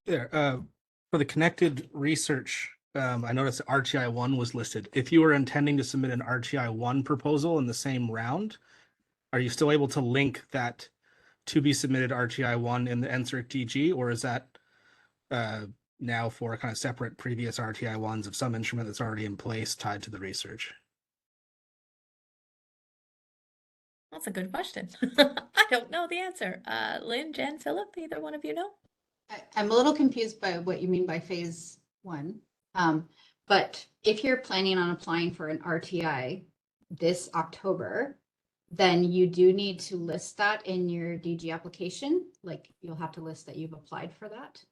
There, for the connected research, I noticed RTI 1 was listed. If you were intending to submit an RTI 1 proposal in the same round, are you still able to link that to be submitted RTI 1 in the NSERC DG, or is that now for a kind of separate previous RTI 1s of some instrument that's already in place tied to the research? That's a good question. I don't know the answer. Lynn, Jen, Philip, either one of you know? I'm a little confused by what you mean by phase 1. But if you're planning on applying for an RTI this October, then you do need to list that in your DG application. Like you'll have to list that you've applied for that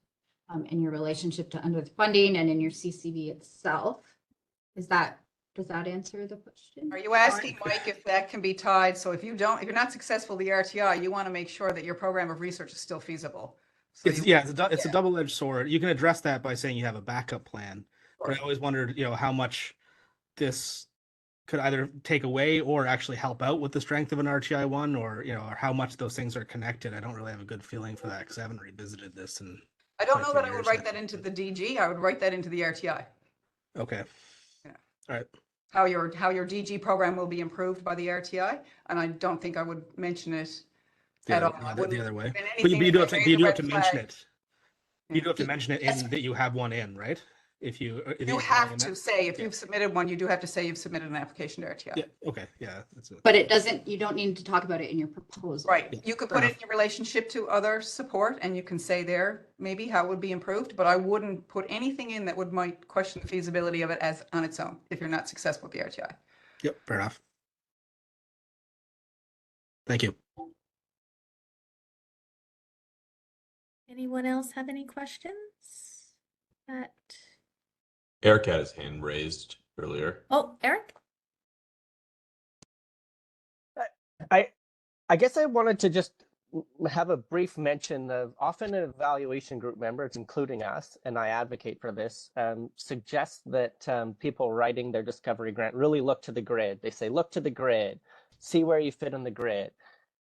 in your relationship to underfunding and in your CCV itself. Does that answer the question? Are you asking, Mike, if that can be tied? So if you're not successful with the RTI, you want to make sure that your program of research is still feasible. So It's a double-edged sword. You can address that by saying you have a backup plan. Sure. But I always wondered, how much this could either take away or actually help out with the strength of an RTI 1, or or how much those things are connected. I don't really have a good feeling for that because I haven't revisited this. And I don't know that I would write that into the DG. I would write that into the RTI. Okay. Yeah. All right. How your DG program will be improved by the RTI, and I don't think I would mention it at all. The other way. And But you do have to anything that mention raise it. You do have to mention it in that you have one in, right? If You applying have in to that- say, if yeah. you've submitted one, you do have to say you've submitted an application to RTI. Yeah, okay, yeah, that's it. But it doesn't, you don't need to talk about it in your proposal. Right, Yeah, you could fair put it enough. in relationship to other support and you can say there maybe how it would be improved, but I wouldn't put anything in that might question the feasibility of it as on its own if you're not successful with the RTI. Yep, fair enough. Thank you. Anyone else have any questions? That... Eric had his hand raised earlier. Oh, Eric? I guess I wanted to just have a brief mention of often an evaluation group members, including us, and I advocate for this, suggest that people writing their discovery grant really look to the grid. They say, look to the grid, see where you fit on the grid.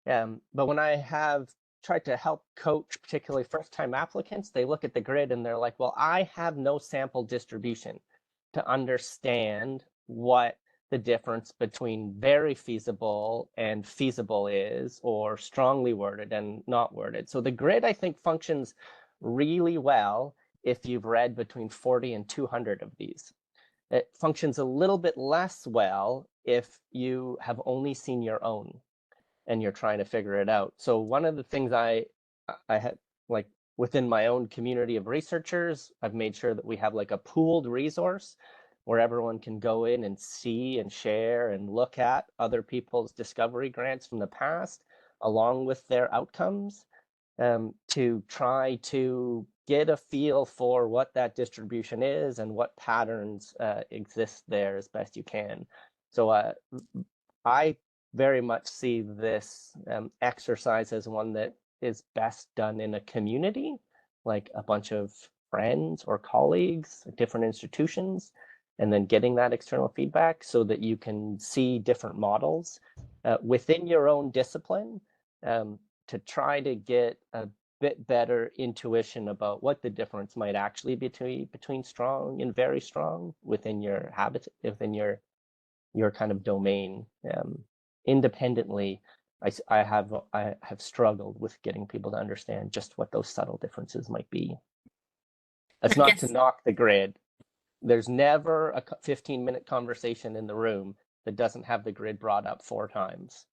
But when I have tried to help coach, particularly first-time applicants, they look at the grid and they're like, well, I have no sample distribution to understand what the difference between very feasible and feasible is, or strongly worded and not worded. So the grid, I think, functions really well if you've read between 40 and 200 of these. It functions a little bit less well if you have only seen your own and you're trying to figure it out. So one of the things I had, like within my own community of researchers, I've made sure that we have like a pooled resource where everyone can go in and see and share and look at other people's discovery grants from the past, along with their outcomes, to try to get a feel for what that distribution is and what patterns exist there as best you can. So I very much see this exercise as one that is best done in a community, like a bunch of friends or colleagues at different institutions, and then getting that external feedback so that you can see different models within your own discipline to try to get a bit better intuition about what the difference might actually be between strong and very strong within your habit, within your kind of domain. Independently, I have struggled with getting people to understand just what those subtle differences might be. That's not to knock the grid. There's never a 15-minute conversation in the room that doesn't have the grid brought up 4 times.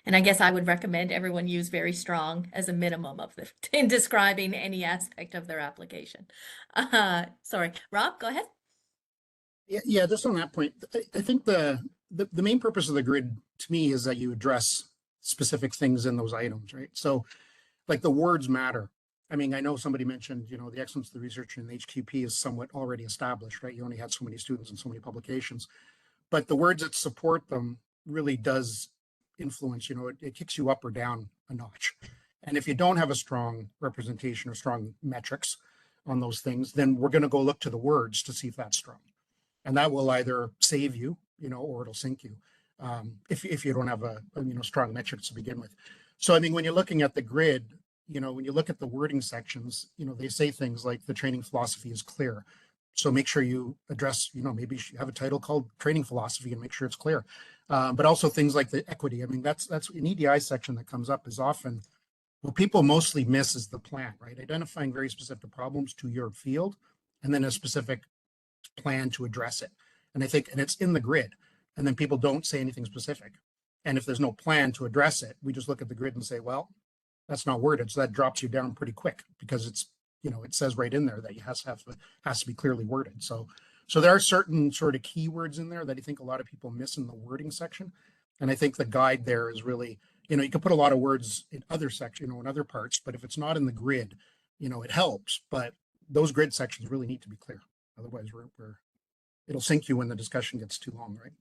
And I guess I would recommend everyone use very strong as a minimum of the in describing any aspect of their application. Sorry, Rob, go ahead. Yeah, just on that point, I think the main purpose of the grid to me is that you address specific things in those items, right? So like the words matter. I mean, I know somebody mentioned, the excellence of the research in HQP is somewhat already established, right? You only had so many students and so many publications, but the words that support them really does influence, it kicks you up or down a notch. And if you don't have a strong representation or strong metrics on those things, then we're going to go look to the words to see if that's strong. And that will either save you, or it'll sink you if you don't have a strong metrics to begin with. So, I mean, when you're looking at the grid, when you look at the wording sections, they say things like the training philosophy is clear. So make sure you address, maybe you have a title called training philosophy and make sure it's clear. But also things like the equity. I mean, that's an EDI section that comes up is often what people mostly miss is the plan, right? Identifying very specific problems to your field and then a specific plan to address it. And I think, and it's in the grid, and then people don't say anything specific. And if there's no plan to address it, we just look at the grid and say, well, that's not worded. So that drops you down pretty quick because it's, it says right in there that it has to be clearly worded. So there are certain sort of keywords in there that I think a lot of people miss in the wording section. And I think the guide there is really, you can put a lot of words in other sections, in other parts, but if it's not in the grid, it helps. But those grid sections really need to be clear. Otherwise, it'll sink you when the discussion gets too long, right?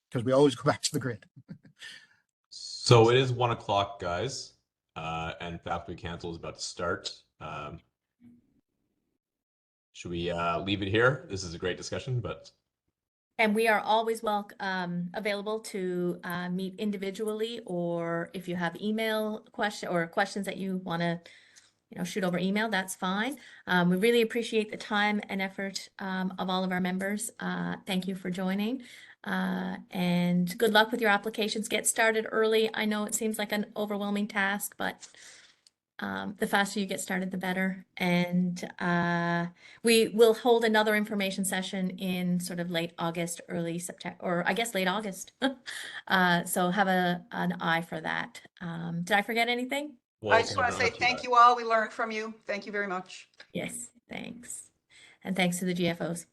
Because we always go back to the grid. So it is 1 o'clock, guys, and Faculty Council is about to start. Should we leave it here? This is a great discussion, but. And we are always available to meet individually, or if you have email questions that you want to shoot over email, that's fine. We really appreciate the time and effort of all of our members. Thank you for joining. And good luck with your applications. Get started early. I know it seems like an overwhelming task, but The faster you get started, the better. And we will hold another information session in sort of late August, early September, or I guess late August. So have an eye for that. Did I forget anything? I just want to say thank you all. We learned from you. Thank you very much. Yes, thanks. And thanks to the GFOs.